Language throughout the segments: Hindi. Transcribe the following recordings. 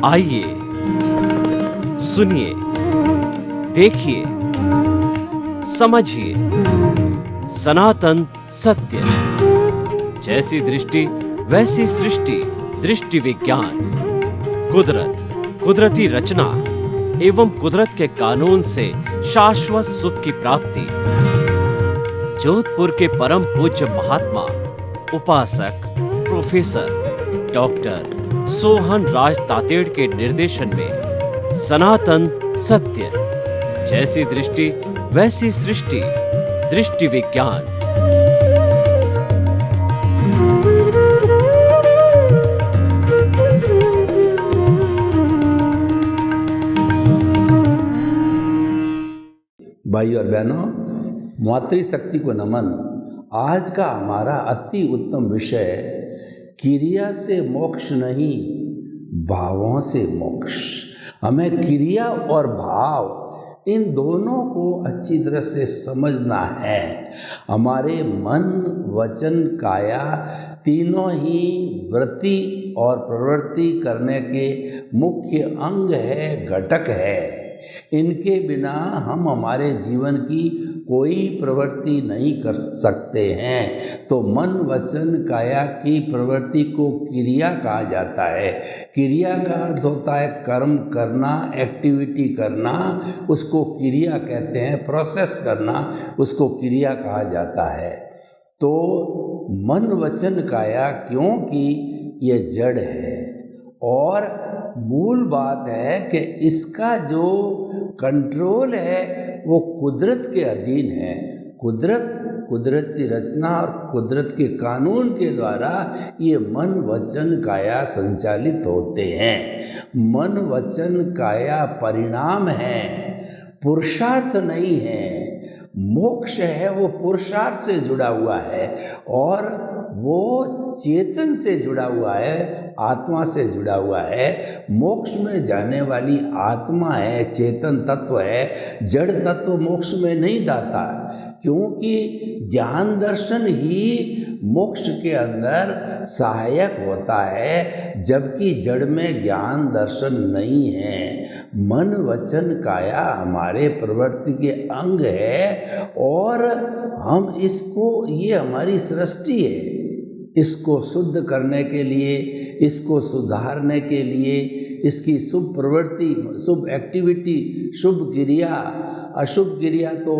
आइए, सुनिए, देखिए, समझिए सनातन सत्य। जैसी दृष्टि वैसी सृष्टि, दृष्टि विज्ञान। कुदरत, कुदरती रचना एवं कुदरत के कानून से शाश्वत सुख की प्राप्ति। जोधपुर के परम पूज्य महात्मा उपासक प्रोफेसर डॉक्टर सोहन राज तातेड़ के निर्देशन में सनातन सत्य। जैसी दृष्टि वैसी सृष्टि, दृष्टि विज्ञान। भाई और बहनों, मातृशक्ति को नमन। आज का हमारा अति उत्तम विषय क्रिया से मोक्ष नहीं, भावों से मोक्ष। हमें क्रिया और भाव इन दोनों को अच्छी तरह से समझना है। हमारे मन, वचन, काया तीनों ही वृत्ति और प्रवृत्ति करने के मुख्य अंग है, घटक है। इनके बिना हम हमारे जीवन की कोई प्रवृत्ति नहीं कर सकते हैं। तो मन, वचन, काया की प्रवृत्ति को क्रिया कहा जाता है। क्रिया का अर्थ होता है कर्म करना, एक्टिविटी करना, उसको क्रिया कहते हैं। प्रोसेस करना, उसको क्रिया कहा जाता है। तो मन, वचन, काया, क्योंकि ये जड़ है और मूल बात है कि इसका जो कंट्रोल है वो कुदरत के अधीन है। कुदरती रचना और कुदरत के कानून के द्वारा ये मन, वचन, काया संचालित होते हैं। मन, वचन, काया परिणाम है, पुरुषार्थ नहीं है। मोक्ष है वो पुरुषार्थ से जुड़ा हुआ है और वो चेतन से जुड़ा हुआ है, आत्मा से जुड़ा हुआ है। मोक्ष में जाने वाली आत्मा है, चेतन तत्व है। जड़ तत्व मोक्ष में नहीं जाता, क्योंकि ज्ञान दर्शन ही मोक्ष के अंदर सहायक होता है, जबकि जड़ में ज्ञान दर्शन नहीं है। मन, वचन, काया हमारे प्रवृत्ति के अंग है और हम इसको, ये हमारी सृष्टि है। इसको शुद्ध करने के लिए, इसको सुधारने के लिए, इसकी शुभ प्रवृत्ति, शुभ एक्टिविटी, शुभ क्रिया, अशुभ क्रिया तो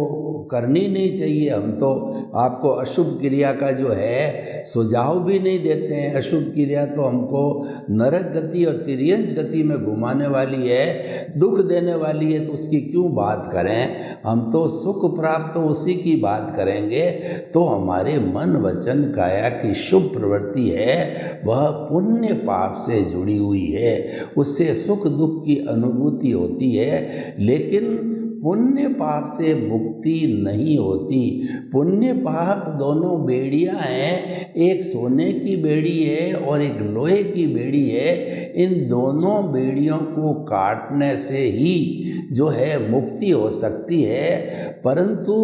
करनी नहीं चाहिए। हम तो आपको अशुभ क्रिया का जो है सुझाव भी नहीं देते हैं। अशुभ क्रिया तो हमको नरक गति और तिर्यंच गति में घुमाने वाली है, दुख देने वाली है, तो उसकी क्यों बात करें। हम तो सुख प्राप्त तो उसी की बात करेंगे। तो हमारे मन, वचन, काया की शुभ प्रवृत्ति है, वह पुण्य पाप से जुड़ी हुई है। उससे सुख दुख की अनुभूति होती है, लेकिन पुण्य पाप से मुक्ति नहीं होती। पुण्य पाप दोनों बेड़ियां हैं, एक सोने की बेड़ी है और एक लोहे की बेड़ी है। इन दोनों बेड़ियों को काटने से ही जो है मुक्ति हो सकती है, परंतु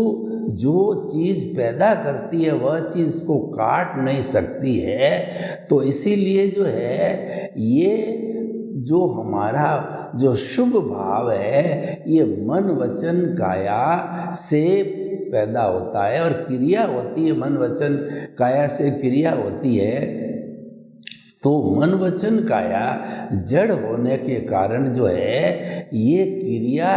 जो चीज़ पैदा करती है वह चीज़ को काट नहीं सकती है। तो इसीलिए जो है ये जो हमारा जो शुभ भाव है, ये मन, वचन, काया से पैदा होता है और क्रिया होती है। मन, वचन, काया से क्रिया होती है। तो मन, वचन, काया जड़ होने के कारण जो है ये क्रिया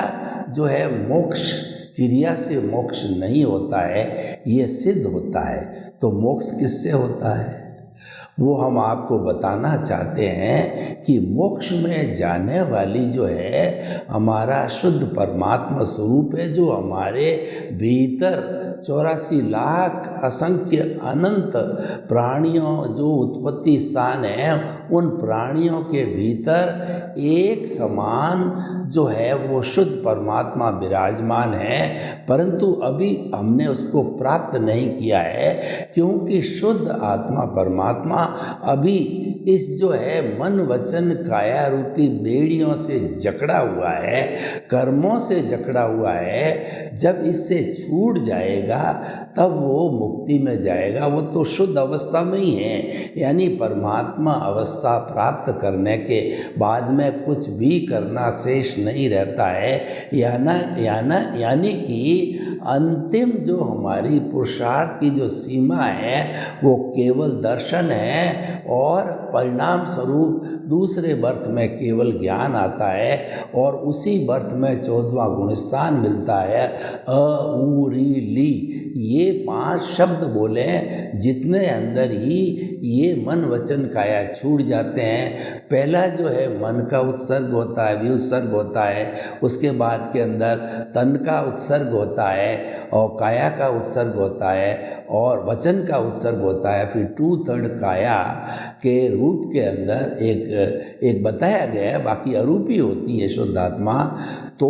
जो है मोक्ष, क्रिया से मोक्ष नहीं होता है, ये सिद्ध होता है। तो मोक्ष किससे होता है वो हम आपको बताना चाहते हैं कि मोक्ष में जाने वाली जो है हमारा शुद्ध परमात्मा स्वरूप है, जो हमारे भीतर 84 लाख असंख्य अनंत प्राणियों जो उत्पत्ति स्थान है, उन प्राणियों के भीतर एक समान जो है वो शुद्ध परमात्मा विराजमान है, परंतु अभी हमने उसको प्राप्त नहीं किया है, क्योंकि शुद्ध आत्मा परमात्मा अभी इस जो है मन वचन काया रूपी बेड़ियों से जकड़ा हुआ है, कर्मों से जकड़ा हुआ है। जब इससे छूट जाएगा तब वो मुक्ति में जाएगा। वो तो शुद्ध अवस्था में ही है, यानी परमात्मा अवस्था प्राप्त करने के बाद में कुछ भी करना शेष नहीं रहता है। यानी कि अंतिम जो हमारी पुरुषार्थ की जो सीमा है वो केवल दर्शन है, और परिणाम स्वरूप दूसरे बर्थ में केवल ज्ञान आता है, और उसी बर्थ में 14वां गुणस्थान मिलता है। अ उ री ली, ये 5 शब्द बोले जितने अंदर ही ये मन वचन काया छूट जाते हैं। पहला जो है मन का उत्सर्ग होता है, विउत्सर्ग होता है, उसके बाद के अंदर तन का उत्सर्ग होता है, और काया का उत्सर्ग होता है, और वचन का उत्सर्ग होता है। फिर 2/3 काया के रूप के अंदर एक बताया गया है, बाकी अरूपी होती है शुद्ध आत्मा। तो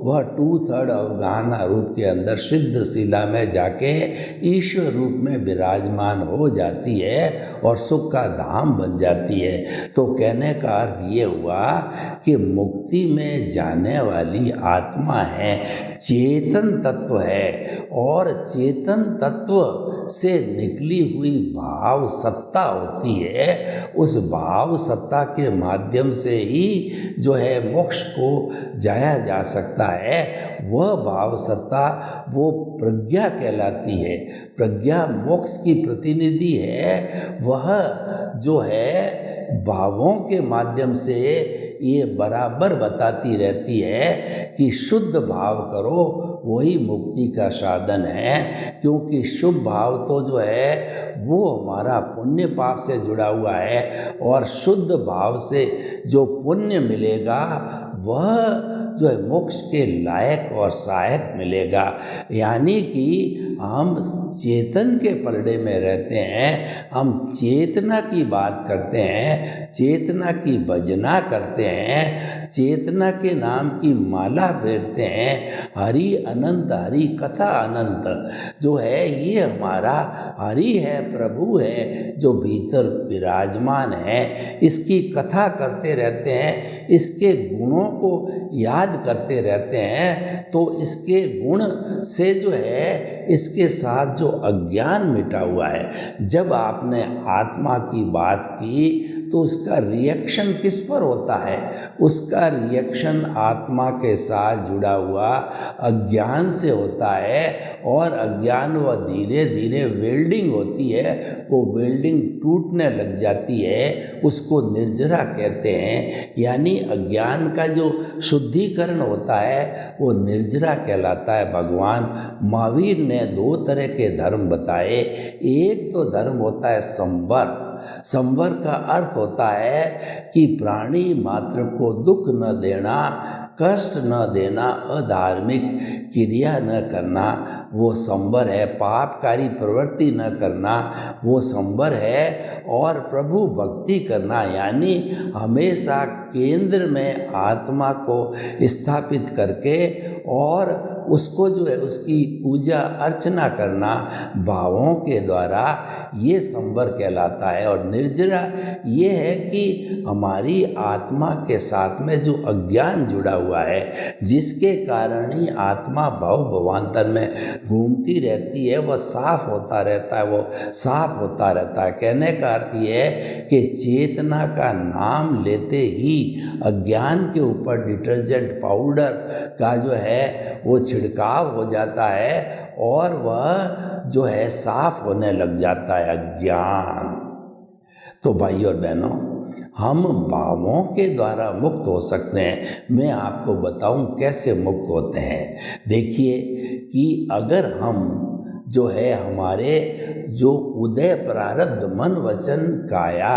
वह 2/3 अवगाहन रूप के अंदर सिद्ध शिला में जाके ईश्वर रूप में विराजमान हो जाती है और सुख का धाम बन जाती है। तो कहने का अर्थ ये हुआ कि मुक्ति में जाने वाली आत्मा है, चेतन तत्व है, और चेतन तत्व से निकली हुई भाव सत्ता होती है। उस भाव सत्ता के माध्यम से ही जो है मोक्ष को जाया जा सकता है। वह भाव सत्ता वो प्रज्ञा कहलाती है। प्रज्ञा मोक्ष की प्रतिनिधि है। वह जो है भावों के माध्यम से ये बराबर बताती रहती है कि शुद्ध भाव करो, वही मुक्ति का साधन है। क्योंकि शुभ भाव तो जो है वो हमारा पुण्य पाप से जुड़ा हुआ है, और शुद्ध भाव से जो पुण्य मिलेगा वह जो है मोक्ष के लायक और सहायक मिलेगा। यानी कि हम चेतन के पलड़े में रहते हैं, हम चेतना की बात करते हैं, चेतना की भजना करते हैं, चेतना के नाम की माला फेरते हैं। हरि अनंत, हरि कथा अनंत जो है ये हमारा हरि है, प्रभु है जो भीतर विराजमान है। इसकी कथा करते रहते हैं, इसके गुणों को याद करते रहते हैं। तो इसके गुण से जो है इसके साथ जो अज्ञान मिटा हुआ है। जब आपने आत्मा की बात की तो उसका रिएक्शन किस पर होता है? उसका रिएक्शन आत्मा के साथ जुड़ा हुआ अज्ञान से होता है, और अज्ञान वह धीरे धीरे वेल्डिंग होती है, वो वेल्डिंग टूटने लग जाती है, उसको निर्जरा कहते हैं। यानी अज्ञान का जो शुद्धिकरण होता है वो निर्जरा कहलाता है। भगवान महावीर ने 2 तरह के धर्म बताए। एक तो धर्म होता है संवर। संवर का अर्थ होता है कि प्राणी मात्र को दुख न देना, कष्ट न देना, अधार्मिक क्रिया न करना, वो संवर है। पापकारी प्रवृत्ति न करना, वो संवर है। और प्रभु भक्ति करना, यानी हमेशा केंद्र में आत्मा को स्थापित करके और उसको जो है उसकी पूजा अर्चना करना भावों के द्वारा, ये संवर कहलाता है। और निर्जरा ये है कि हमारी आत्मा के साथ में जो अज्ञान जुड़ा हुआ है, जिसके कारण ही आत्मा भव भवांतर में घूमती रहती है, वह साफ होता रहता है, वो साफ होता रहता है। कहने का अर्थ ये है कि चेतना का नाम लेते ही अज्ञान के ऊपर डिटर्जेंट पाउडर का जो है वो छिड़काव हो जाता है, और वह जो है साफ होने लग जाता है अज्ञान। तो भाई और बहनों, हम भावों के द्वारा मुक्त हो सकते हैं। मैं आपको बताऊं कैसे मुक्त होते हैं। देखिए कि अगर हम जो है हमारे जो उदय प्रारब्ध मन वचन काया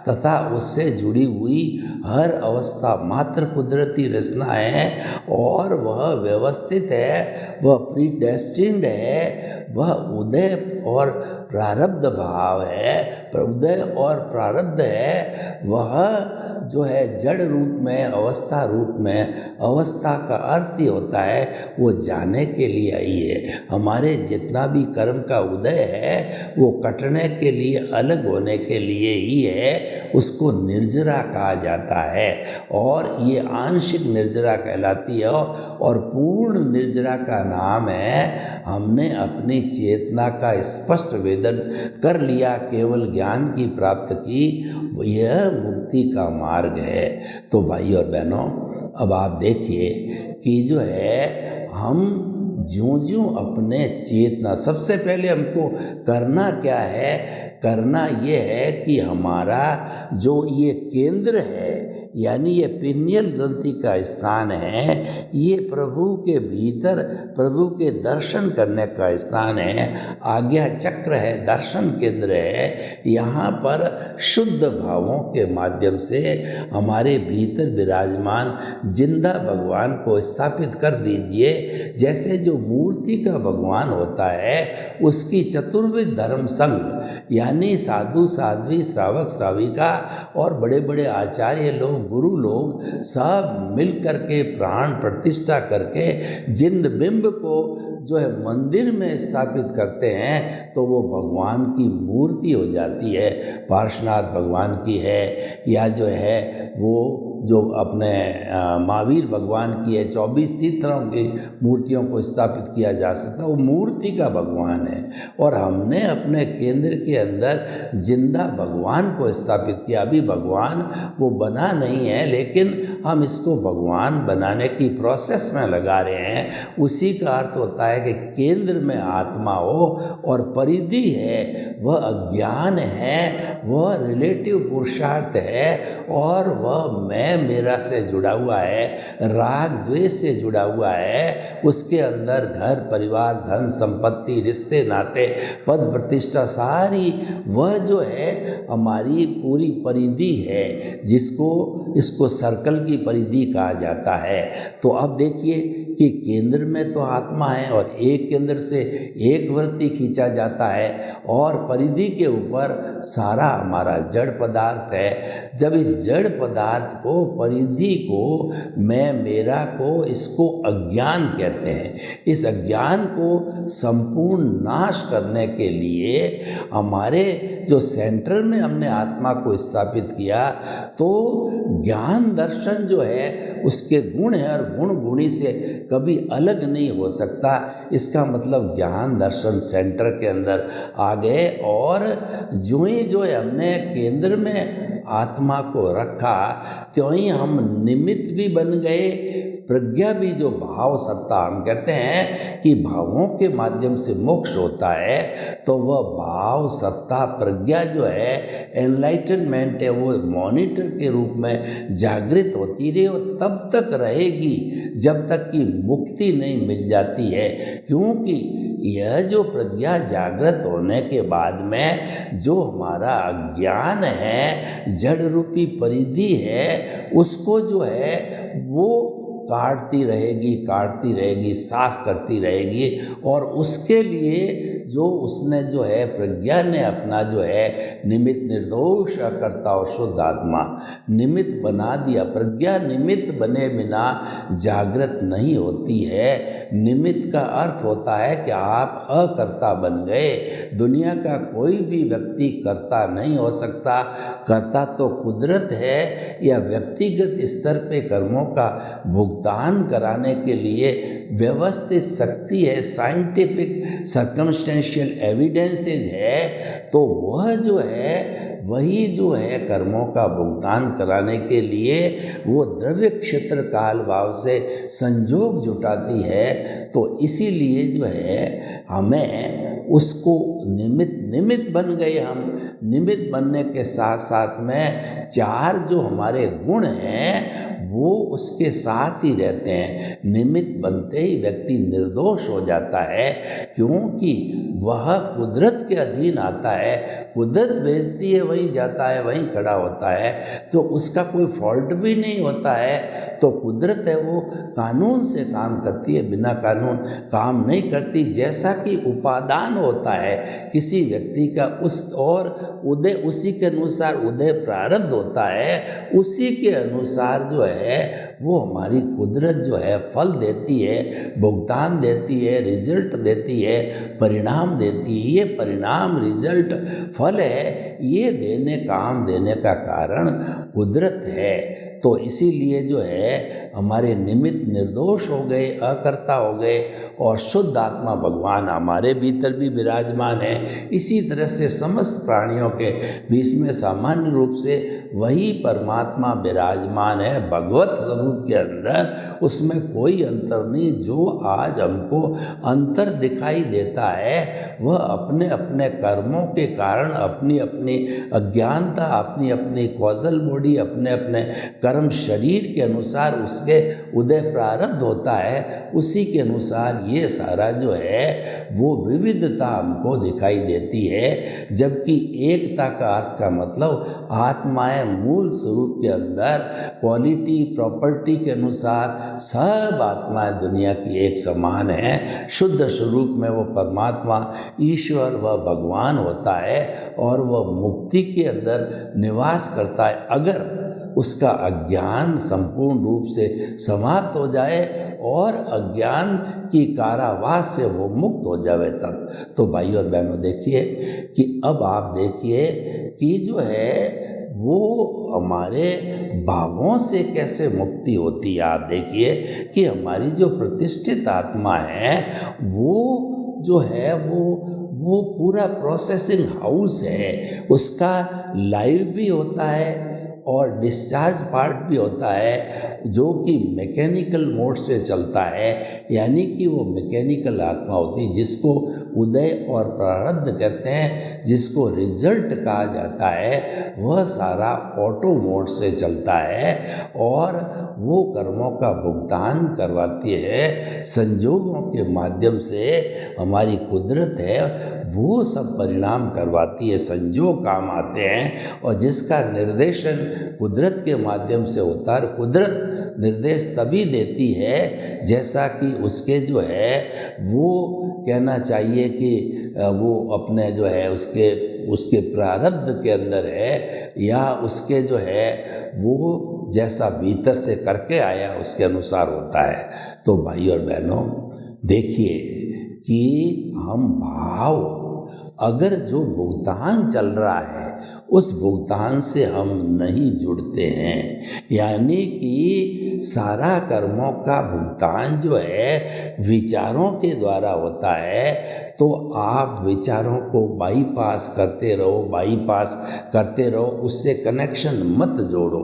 तथा उससे जुड़ी हुई हर अवस्था मात्र कुदरती रचना है, और वह व्यवस्थित है, वह प्रीडेस्टिन्ड है, वह उदय और प्रारब्ध भाव है, उदय और प्रारब्ध है, वह जो है जड़ रूप में, अवस्था रूप में, अवस्था का अर्थ ही होता है वो जाने के लिए आई है। हमारे जितना भी कर्म का उदय है वो कटने के लिए, अलग होने के लिए ही है, उसको निर्जरा कहा जाता है। और ये आंशिक निर्जरा कहलाती है और पूर्ण निर्जरा का नाम है हमने अपनी चेतना का स्पष्ट वेदन कर लिया, केवल ज्ञान की प्राप्त की, यह मुक्ति का मार्ग है। तो भाई और बहनों, अब आप देखिए कि जो है हम ज्यों-ज्यों अपने चेतना, सबसे पहले हमको करना क्या है, करना ये है कि हमारा जो ये केंद्र है, यानी ये पिनियल ग्रंथि का स्थान है, ये प्रभु के भीतर प्रभु के दर्शन करने का स्थान है, आज्ञा चक्र है, दर्शन केंद्र है। यहाँ पर शुद्ध भावों के माध्यम से हमारे भीतर विराजमान जिंदा भगवान को स्थापित कर दीजिए। जैसे जो मूर्ति का भगवान होता है उसकी चतुर्विध धर्म संघ, यानी साधु साध्वी, श्रावक श्राविका और बड़े बड़े आचार्य लोग, गुरु लोग सब मिल करके प्राण प्रतिष्ठा करके जिंद बिंब को जो है मंदिर में स्थापित करते हैं तो वो भगवान की मूर्ति हो जाती है। पार्श्वनाथ भगवान की है, या जो है वो जो अपने महावीर भगवान की है, 24 तीर्थों की मूर्तियों को स्थापित किया जा सकता है, वो मूर्ति का भगवान है। और हमने अपने केंद्र के अंदर जिंदा भगवान को स्थापित किया। अभी भगवान वो बना नहीं है, लेकिन हम इसको भगवान बनाने की प्रोसेस में लगा रहे हैं। उसी का अर्थ होता है कि केंद्र में आत्मा हो और परिधि है वह अज्ञान है, वह रिलेटिव पुरुषार्थ है, और वह मैं मेरा से जुड़ा हुआ है, राग द्वेष से जुड़ा हुआ है। उसके अंदर घर परिवार, धन संपत्ति, रिश्ते नाते, पद प्रतिष्ठा, सारी वह जो है हमारी पूरी परिधि है, इसको सर्कल की परिधि कहा जाता है। तो अब देखिए कि केंद्र में तो आत्मा है और एक केंद्र से एक वृत्ति खींचा जाता है और परिधि के ऊपर सारा हमारा जड़ पदार्थ है। जब इस जड़ पदार्थ को, परिधि को, मैं मेरा को, इसको अज्ञान कहते हैं। इस अज्ञान को संपूर्ण नाश करने के लिए हमारे जो सेंटर में हमने आत्मा को स्थापित किया, तो ज्ञान दर्शन जो है उसके गुण है और गुण गुणी से कभी अलग नहीं हो सकता। इसका मतलब ज्ञान दर्शन सेंटर के अंदर आ गए और जो ही जो है हमने केंद्र में आत्मा को रखा, त्यों ही हम निमित्त भी बन गए। प्रज्ञा भी, जो भाव सत्ता, हम कहते हैं कि भावों के माध्यम से मोक्ष होता है, तो वह भाव सत्ता प्रज्ञा जो है, एनलाइटनमेंट है, वो मॉनिटर के रूप में जागृत होती रहे और तब तक रहेगी जब तक कि मुक्ति नहीं मिल जाती है। क्योंकि यह जो प्रज्ञा जागृत होने के बाद में जो हमारा अज्ञान है, जड़ रूपी परिधि है, उसको जो है वो काटती रहेगी, साफ करती रहेगी। और उसके लिए जो उसने जो है प्रज्ञा ने अपना जो है निमित्त, निर्दोष करता और शुद्ध आत्मा निमित्त बना दिया। प्रज्ञा निमित्त बने बिना जागृत नहीं होती है। निमित्त का अर्थ होता है कि आप अकर्ता बन गए। दुनिया का कोई भी व्यक्ति कर्ता नहीं हो सकता। कर्ता तो कुदरत है या व्यक्तिगत स्तर पे कर्मों का भुगतान कराने के लिए व्यवस्थित शक्ति है, साइंटिफिक सर्कमस्टेंशियल एविडेंसेज है। तो वह जो है वही जो है कर्मों का भुगतान कराने के लिए वो द्रव्य क्षेत्र काल भाव से संजोग जुटाती है। तो इसीलिए जो है हमें उसको निमित्त बन गए हम। निमित्त बनने के साथ साथ में चार जो हमारे गुण हैं वो उसके साथ ही रहते हैं। निमित्त बनते ही व्यक्ति निर्दोष हो जाता है, क्योंकि वह कुदरत के अधीन आता है। कुदरत भेजती है, वहीं जाता है, वहीं खड़ा होता है, तो उसका कोई फॉल्ट भी नहीं होता है। तो कुदरत है वो कानून से काम करती है, बिना कानून काम नहीं करती। जैसा कि उपादान होता है किसी व्यक्ति का, उस और उदय उसी के अनुसार उदय प्रारब्ध होता है, उसी के अनुसार जो है वो हमारी कुदरत जो है फल देती है, भुगतान देती है, रिजल्ट देती है, परिणाम देती है। ये परिणाम, रिजल्ट, फल है, ये काम देने का कारण कुदरत है। तो इसीलिए जो है हमारे निमित्त निर्दोष हो गए, अकर्ता हो गए, और शुद्ध आत्मा भगवान हमारे भीतर भी विराजमान है। इसी तरह से समस्त प्राणियों के बीच में सामान्य रूप से वही परमात्मा विराजमान है भगवत स्वरूप के अंदर, उसमें कोई अंतर नहीं। जो आज हमको अंतर दिखाई देता है वह अपने अपने कर्मों के कारण, अपनी अपनी अज्ञानता, अपनी अपनी कॉजल बॉडी, अपने अपने कर्म शरीर के अनुसार उसके उदय प्रारब्ध होता है, उसी के अनुसार ये सारा जो है वो विविधता हमको दिखाई देती है। जबकि एकता का अर्थ का मतलब आत्माएं मूल स्वरूप के अंदर क्वालिटी, प्रॉपर्टी के अनुसार सब आत्माएं दुनिया की एक समान हैं। शुद्ध स्वरूप में वो परमात्मा, ईश्वर व भगवान होता है और वह मुक्ति के अंदर निवास करता है। अगर उसका अज्ञान संपूर्ण रूप से समाप्त हो जाए और अज्ञान की कारावास से वो मुक्त हो जाए तब। तो भाई और बहनों देखिए कि अब आप देखिए कि जो है वो हमारे भावों से कैसे मुक्ति होती है। आप देखिए कि हमारी जो प्रतिष्ठित आत्मा है वो जो है वो पूरा प्रोसेसिंग हाउस है, उसका लाइव भी होता है और डिस्चार्ज पार्ट भी होता है, जो कि मैकेनिकल मोड से चलता है। यानी कि वो मैकेनिकल आत्मा होती है जिसको उदय और प्रारब्ध कहते हैं, जिसको रिजल्ट कहा जाता है। वह सारा ऑटो मोड से चलता है और वो कर्मों का भुगतान करवाती है। संजोगों के माध्यम से हमारी कुदरत है वो सब परिणाम करवाती है, संजोग काम आते हैं और जिसका निर्देशन कुदरत के माध्यम से होता है। कुदरत निर्देश तभी देती है जैसा कि उसके जो है वो कहना चाहिए कि वो अपने जो है उसके प्रारब्ध के अंदर है, या उसके जो है वो जैसा भीतर से करके आया उसके अनुसार होता है। तो भाई और बहनों देखिए कि हम भाव, अगर जो भुगतान चल रहा है उस भुगतान से हम नहीं जुड़ते हैं, यानी कि सारा कर्मों का भुगतान जो है विचारों के द्वारा होता है। तो आप विचारों को बाईपास करते रहो, उससे कनेक्शन मत जोड़ो,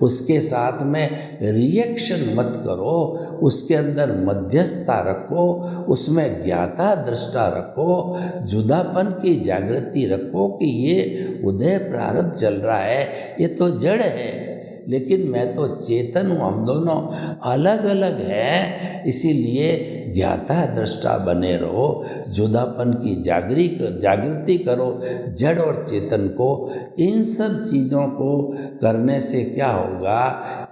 उसके साथ में रिएक्शन मत करो, उसके अंदर मध्यस्थता रखो, उसमें ज्ञाता दृष्टा रखो, जुदापन की जागृति रखो कि ये उदय प्रारब्ध चल रहा है, ये तो जड़ है लेकिन मैं तो चेतन हूँ, हम दोनों अलग अलग हैं। इसीलिए ज्ञाता दृष्टा बने रहो, जुदापन की जागृति करो जड़ और चेतन को। इन सब चीज़ों को करने से क्या होगा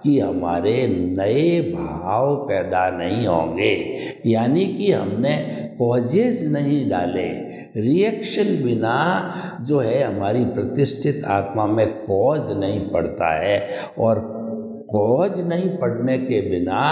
कि हमारे नए भाव पैदा नहीं होंगे, यानी कि हमने कॉजेज नहीं डाले। रिएक्शन बिना जो है हमारी प्रतिष्ठित आत्मा में कॉज नहीं पड़ता है, और कॉज नहीं पड़ने के बिना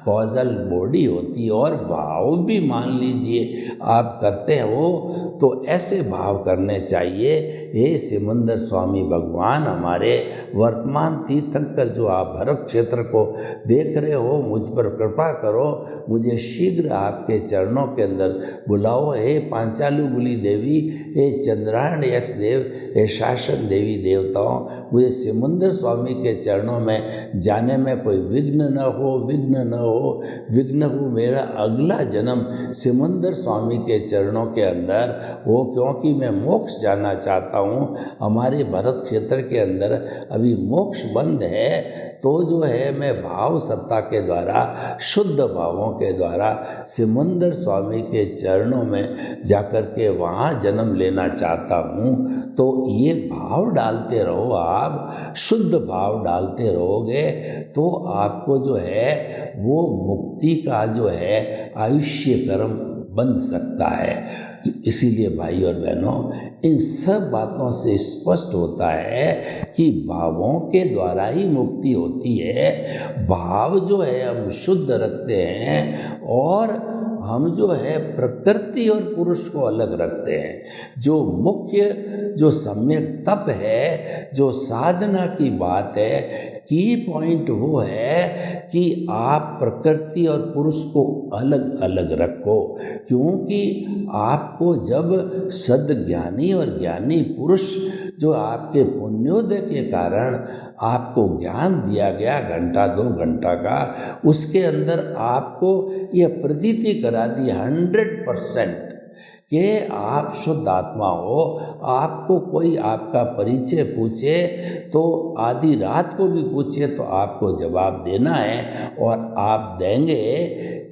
कॉजल बॉडी होती है। और भाव भी मान लीजिए आप करते हो तो ऐसे भाव करने चाहिए, हे सिमंदर स्वामी भगवान, हमारे वर्तमान तीर्थंकर जो आप भरत क्षेत्र को देख रहे हो, मुझ पर कृपा करो, मुझे शीघ्र आपके चरणों के अंदर बुलाओ। हे पांचालु गुली देवी, हे चंद्रायण यक्ष देव, हे शासन देवी देवताओं, मुझे सिमंदर स्वामी के चरणों में जाने में कोई विघ्न न हो मेरा अगला जन्म सिमंदर स्वामी के चरणों के अंदर वो क्योंकि मैं मोक्ष जाना चाहता हूँ, हमारे भरत क्षेत्र के अंदर अभी मोक्ष बंद है, तो जो है मैं भाव सत्ता के द्वारा, शुद्ध भावों के द्वारा सिमंदर स्वामी के चरणों में जाकर के वहाँ जन्म लेना चाहता हूँ। तो ये भाव डालते रहो, आप शुद्ध भाव डालते रहोगे तो आपको जो है वो मुक्ति का जो है आयुष्य कर्म बन सकता है। इसीलिए भाई और बहनों, इन सब बातों से स्पष्ट होता है कि भावों के द्वारा ही मुक्ति होती है। भाव जो है हम शुद्ध रखते हैं और हम जो है प्रकृति और पुरुष को अलग रखते हैं। जो मुख्य जो सम्यक तप है, जो साधना की बात है, की पॉइंट वो है कि आप प्रकृति और पुरुष को अलग अलग रखो, क्योंकि आपको जब सद्ज्ञानी और ज्ञानी पुरुष जो आपके पुण्योदय के कारण आपको ज्ञान दिया गया घंटा 2 घंटा का, उसके अंदर आपको यह प्रतीति करा दी 100% कि आप शुद्ध आत्मा हो। आपको कोई आपका परिचय पूछे तो आधी रात को भी पूछे तो आपको जवाब देना है, और आप देंगे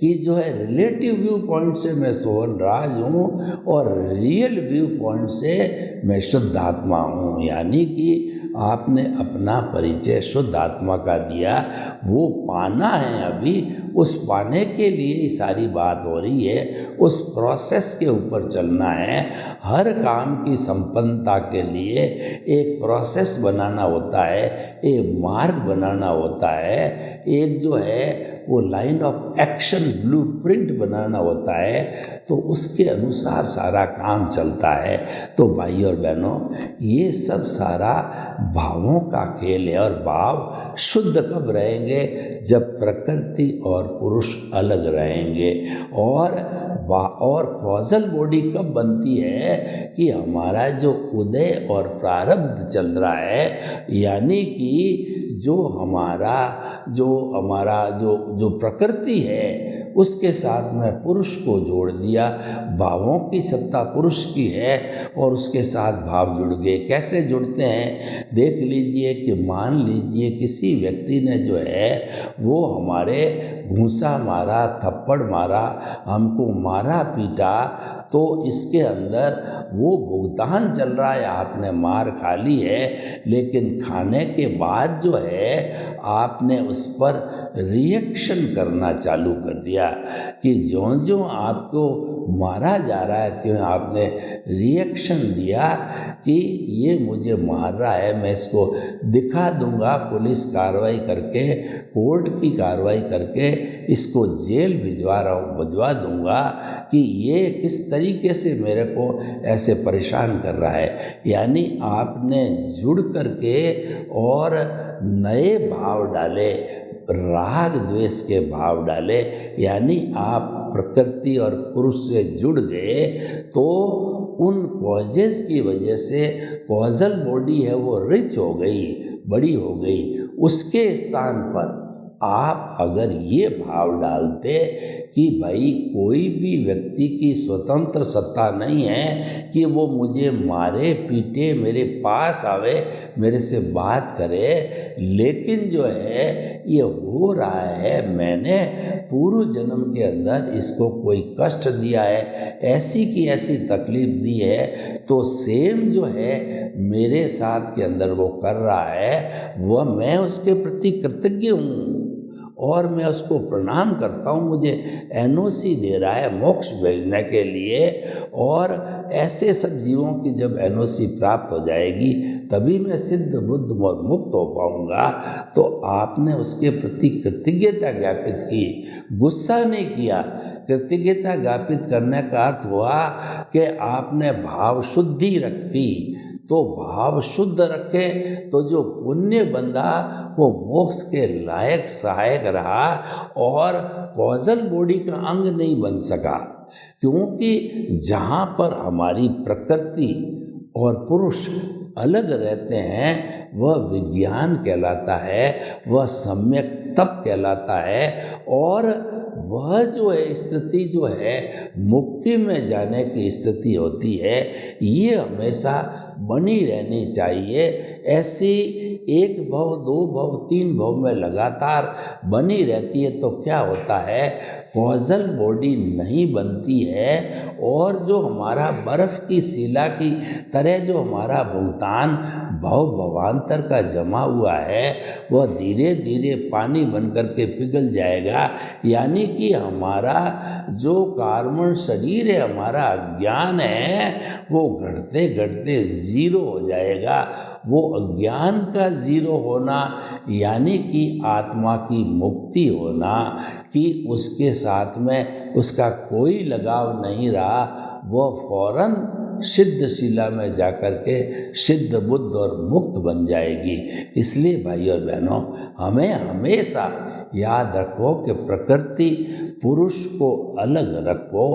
कि जो है रिलेटिव व्यू पॉइंट से मैं सोहन राज हूँ और रियल व्यू पॉइंट से मैं शुद्ध आत्मा हूँ। यानी कि आपने अपना परिचय शुद्ध आत्मा का दिया, वो पाना है अभी, उस पाने के लिए ही सारी बात हो रही है। उस प्रोसेस के ऊपर चलना है। हर काम की संपन्नता के लिए एक प्रोसेस बनाना होता है, एक मार्ग बनाना होता है, एक जो है वो लाइन ऑफ एक्शन ब्लूप्रिंट बनाना होता है, तो उसके अनुसार सारा काम चलता है। तो भाई और बहनों, ये सब सारा भावों का खेल है। और भाव शुद्ध कब रहेंगे? जब प्रकृति और पुरुष अलग रहेंगे। और कॉजल बॉडी कब बनती है? कि हमारा जो उदय और प्रारब्ध चल रहा है, यानी कि जो हमारा जो प्रकृति है उसके साथ में पुरुष को जोड़ दिया। भावों की सत्ता पुरुष की है और उसके साथ भाव जुड़ गए। कैसे जुड़ते हैं? देख लीजिए कि मान लीजिए किसी व्यक्ति ने जो है वो हमारे घूंसा मारा, थप्पड़ मारा, हमको मारा पीटा, तो इसके अंदर वो भुगतान चल रहा है, आपने मार खा ली है, लेकिन खाने के बाद जो है आपने उस पर रिएक्शन करना चालू कर दिया कि ज्यों-ज्यों आपको मारा जा रहा है त्यों आपने रिएक्शन दिया कि ये मुझे मार रहा है, मैं इसको दिखा दूंगा, पुलिस कार्रवाई करके, कोर्ट की कार्रवाई करके इसको जेल भिजवा दूंगा कि ये किस तरीके से मेरे को ऐसे परेशान कर रहा है। यानी आपने जुड़ करके और नए भाव डाले, राग द्वेष के भाव डाले, यानी आप प्रकृति और पुरुष से जुड़ गए, तो उन कॉजेस की वजह से कॉजल बॉडी है वो रिच हो गई, बड़ी हो गई। उसके स्थान पर आप अगर ये भाव डालते कि भाई कोई भी व्यक्ति की स्वतंत्र सत्ता नहीं है कि वो मुझे मारे पीटे, मेरे पास आवे, मेरे से बात करे, लेकिन जो है ये हो रहा है, मैंने पूर्व जन्म के अंदर इसको कोई कष्ट दिया है, ऐसी की ऐसी तकलीफ दी है, तो सेम जो है मेरे साथ के अंदर वो कर रहा है, वह मैं उसके प्रति कृतज्ञ हूँ और मैं उसको प्रणाम करता हूँ। मुझे एनओसी दे रहा है मोक्ष भेजने के लिए, और ऐसे सब जीवों की जब एनओसी प्राप्त हो जाएगी तभी मैं सिद्ध बुद्ध और मुक्त हो पाऊँगा। तो आपने उसके प्रति कृतज्ञता ज्ञापित की, गुस्सा नहीं किया। कृतज्ञता ज्ञापित करने का अर्थ हुआ कि आपने भाव शुद्धि रखी। तो भाव शुद्ध रखे तो जो पुण्य बंदा वो मोक्ष के लायक सहायक रहा और कॉजल बॉडी का अंग नहीं बन सका, क्योंकि जहाँ पर हमारी प्रकृति और पुरुष अलग रहते हैं वह विज्ञान कहलाता है, वह सम्यक तप कहलाता है, और वह जो है स्थिति जो है मुक्ति में जाने की स्थिति होती है, ये हमेशा बनी रहनी चाहिए। ऐसी एक भव, दो भव, तीन भव में लगातार बनी रहती है तो क्या होता है, कॉजल बॉडी नहीं बनती है और जो हमारा बर्फ़ की शिला की तरह जो हमारा भुगतान भव भवांतर का जमा हुआ है वह धीरे धीरे पानी बन कर के पिघल जाएगा। यानी कि हमारा जो कार्बन शरीर है, हमारा अज्ञान है, वो घटते घटते ज़ीरो हो जाएगा। वो अज्ञान का ज़ीरो होना यानी कि आत्मा की मुक्ति होना, कि उसके साथ में उसका कोई लगाव नहीं रहा, वह फौरन सिद्ध शिला में जाकर के सिद्ध बुद्ध और मुक्त बन जाएगी। इसलिए भाई और बहनों, हमें हमेशा याद रखो कि प्रकृति पुरुष को अलग रखो।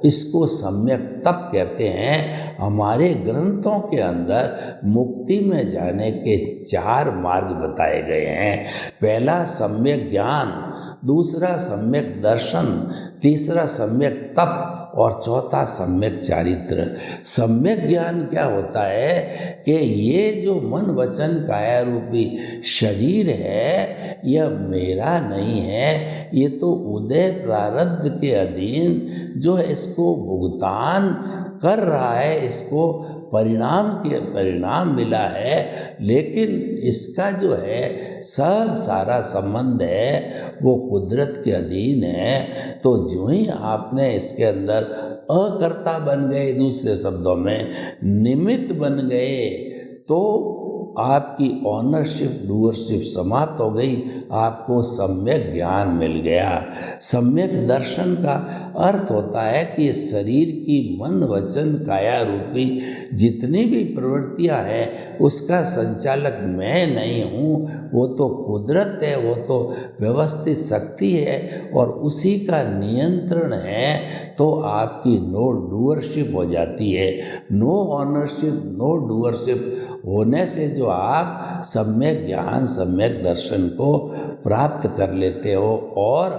इसको सम्यक तप कहते हैं। हमारे ग्रंथों के अंदर मुक्ति में जाने के 4 मार्ग बताए गए हैं। पहला सम्यक ज्ञान, दूसरा सम्यक दर्शन, तीसरा सम्यक तप और चौथा सम्यक चारित्र। सम्यक ज्ञान क्या होता है कि ये जो मन वचन काया रूपी शरीर है यह मेरा नहीं है, ये तो उदय प्रारब्ध के अधीन जो है इसको भुगतान कर रहा है, इसको परिणाम मिला है, लेकिन इसका जो है सब सारा संबंध है वो कुदरत के अधीन है। तो जो ही आपने इसके अंदर अकर्ता बन गए, दूसरे शब्दों में निमित्त बन गए, तो आपकी ऑनरशिप डूअरशिप समाप्त हो गई, आपको सम्यक ज्ञान मिल गया। सम्यक दर्शन का अर्थ होता है कि शरीर की मन वचन काया रूपी जितनी भी प्रवृत्तियां हैं उसका संचालक मैं नहीं हूँ, वो तो कुदरत है, वो तो व्यवस्थित शक्ति है और उसी का नियंत्रण है। तो आपकी नो डूअरशिप हो जाती है। नो ऑनरशिप नो डूअरशिप होने से जो आप सम्यक ज्ञान सम्यक दर्शन को प्राप्त कर लेते हो और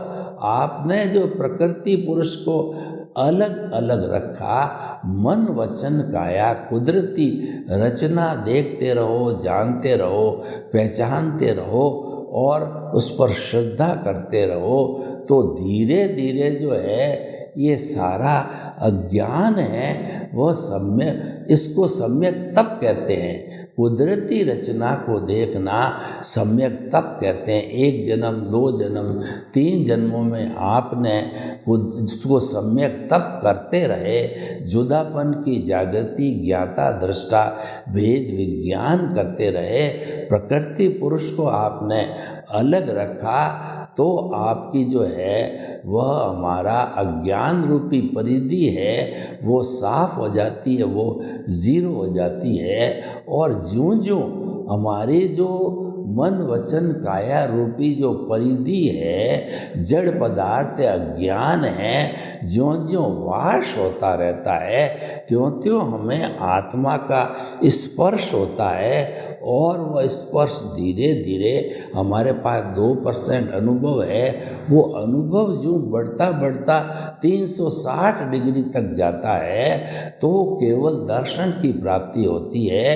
आपने जो प्रकृति पुरुष को अलग अलग रखा, मन वचन काया कुदरती रचना देखते रहो, जानते रहो, पहचानते रहो और उस पर श्रद्धा करते रहो, तो धीरे धीरे जो है ये सारा अज्ञान है वह सम्यक, इसको सम्यक तप कहते हैं। कुदरती रचना को देखना सम्यक तप कहते हैं। 1 जन्म 2 जन्म 3 जन्मों में आपने उसको सम्यक तप करते रहे, जुदापन की जागृति ज्ञाता दृष्टा भेद विज्ञान करते रहे, प्रकृति पुरुष को आपने अलग रखा, तो आपकी जो है वह हमारा अज्ञान रूपी परिधि है वो साफ हो जाती है, वो ज़ीरो हो जाती है। और ज्यों-ज्यों हमारी जो मन वचन काया रूपी जो परिधि है, जड़ पदार्थ अज्ञान है, ज्यों-ज्यों वास होता रहता है त्यों-त्यों हमें आत्मा का स्पर्श होता है और वह स्पर्श धीरे धीरे हमारे पास 2% अनुभव है, वो अनुभव जो बढ़ता बढ़ता 360 डिग्री तक जाता है तो केवल दर्शन की प्राप्ति होती है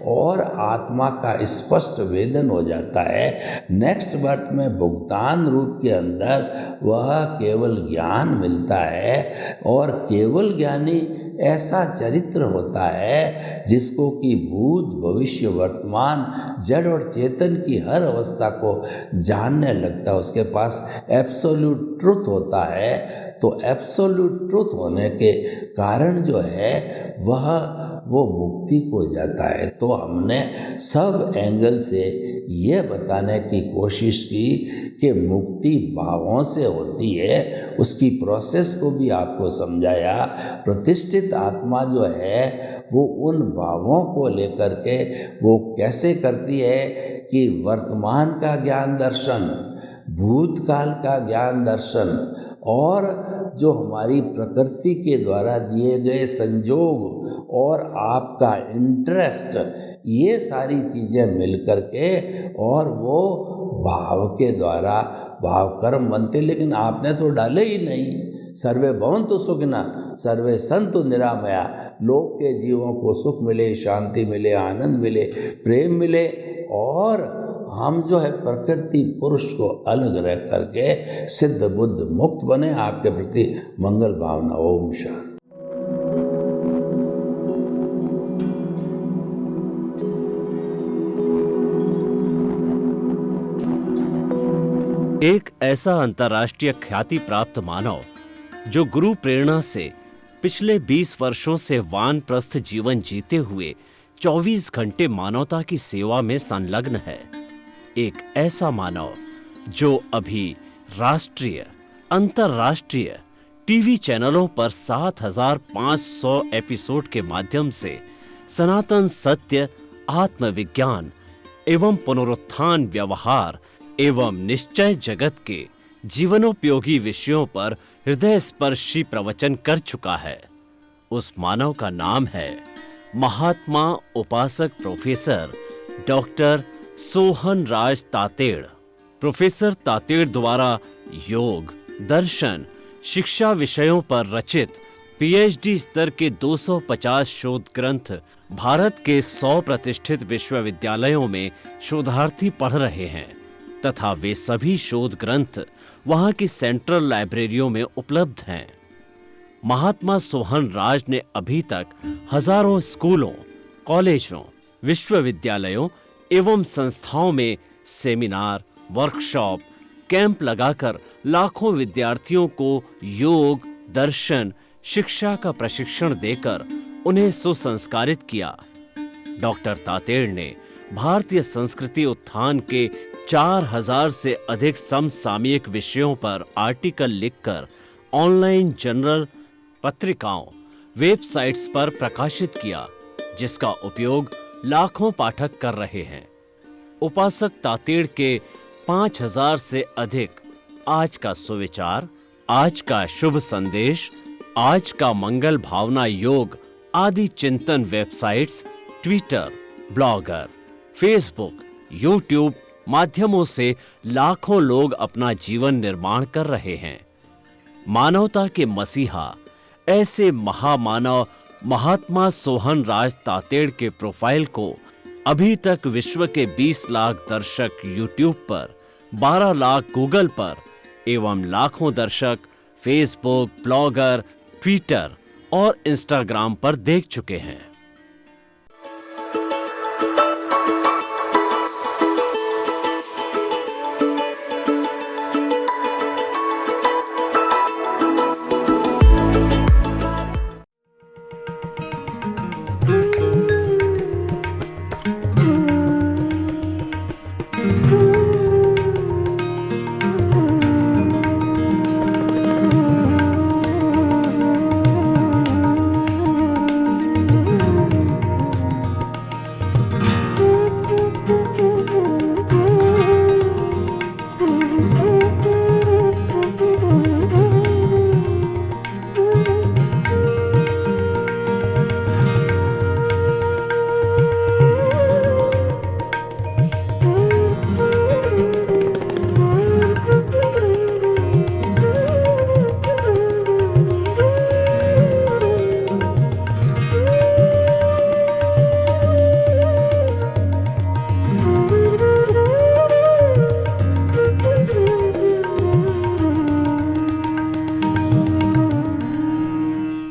और आत्मा का स्पष्ट वेदन हो जाता है। नेक्स्ट बर्थ में भुगतान रूप के अंदर वह केवल ज्ञान मिलता है और केवल ज्ञानी ऐसा चरित्र होता है जिसको कि भूत भविष्य वर्तमान जड़ और चेतन की हर अवस्था को जानने लगता है, उसके पास एब्सोल्यूट ट्रुथ होता है। तो एब्सोल्यूट ट्रुथ होने के कारण जो है वो मुक्ति को जाता है। तो हमने सब एंगल से ये बताने की कोशिश की कि मुक्ति भावों से होती है, उसकी प्रोसेस को भी आपको समझाया। प्रतिष्ठित आत्मा जो है वो उन भावों को लेकर के वो कैसे करती है कि वर्तमान का ज्ञान दर्शन, भूतकाल का ज्ञान दर्शन और जो हमारी प्रकृति के द्वारा दिए गए संजोग और आपका इंटरेस्ट, ये सारी चीज़ें मिल कर के और वो भाव के द्वारा भाव कर्म बनते, लेकिन आपने तो डाले ही नहीं। सर्वे भवन्तु सुखिनः सर्वे सन्तु निरामया, लोक के जीवों को सुख मिले, शांति मिले, आनंद मिले, प्रेम मिले, और हम जो है प्रकृति पुरुष को अलग रह करके सिद्ध बुद्ध मुक्त बने। आपके प्रति मंगल भावना। ओम शांति। एक ऐसा अंतर्राष्ट्रीय ख्याति प्राप्त मानव जो गुरु प्रेरणा से पिछले 20 वर्षों से वानप्रस्थ जीवन जीते हुए 24 घंटे मानवता की सेवा में संलग्न है। एक ऐसा मानव जो अभी राष्ट्रीय, अंतर्राष्ट्रीय टीवी चैनलों पर 7,500 एपिसोड के माध्यम से सनातन सत्य, आत्मविज्ञान एवं पुनरुत्थान, व्यवहार एवं निश्चय जगत के जीवनोपयोगी विषयों पर हृदय स्पर्शी प्रवचन कर चुका है। उस मानव का नाम है महात्मा उपासक प्रोफेसर डॉक्टर सोहन राज तातेड़। प्रोफेसर तातेड़ द्वारा योग, दर्शन, शिक्षा विषयों पर रचित पीएचडी स्तर के 250 शोध ग्रंथ भारत के 100 प्रतिष्ठित विश्वविद्यालयों में शोधार्थी पढ़ रहे हैं तथा वे सभी शोध ग्रंथ वहां की सेंट्रल लाइब्रेरियों में उपलब्ध हैं। महात्मा सोहन राज ने अभी तक हजारों स्कूलों, कॉलेजों, विश्वविद्यालयों एवं संस्थाओं में सेमिनार, वर्कशॉप, कैंप लगाकर लाखों विद्यार्थियों को योग, दर्शन, शिक्षा का प्रशिक्षण देकर उन्हें सुसंस्कारित किया। डॉक्टर तातेड़ ने भारतीय संस्कृति उत्थान के 4000 से अधिक समसामयिक विषयों पर आर्टिकल लिखकर ऑनलाइन जर्नल, पत्रिकाओं, वेबसाइट्स पर प्रकाशित किया, जिसका उपयोग लाखों पाठक कर रहे हैं। उपासक तातेड़ के 5000 से अधिक आज का सुविचार, आज का शुभ संदेश, आज का मंगल भावना योग आदि चिंतन websites, Twitter, blogger, Facebook, YouTube माध्यमों से लाखों लोग अपना जीवन निर्माण कर रहे हैं। मानवता के मसीहा ऐसे महामानव महात्मा सोहन राज तातेड़ के प्रोफाइल को अभी तक विश्व के 20 लाख दर्शक यूट्यूब पर, 12 लाख गूगल पर एवं लाखों दर्शक फेसबुक, ब्लॉगर, ट्विटर और इंस्टाग्राम पर देख चुके हैं।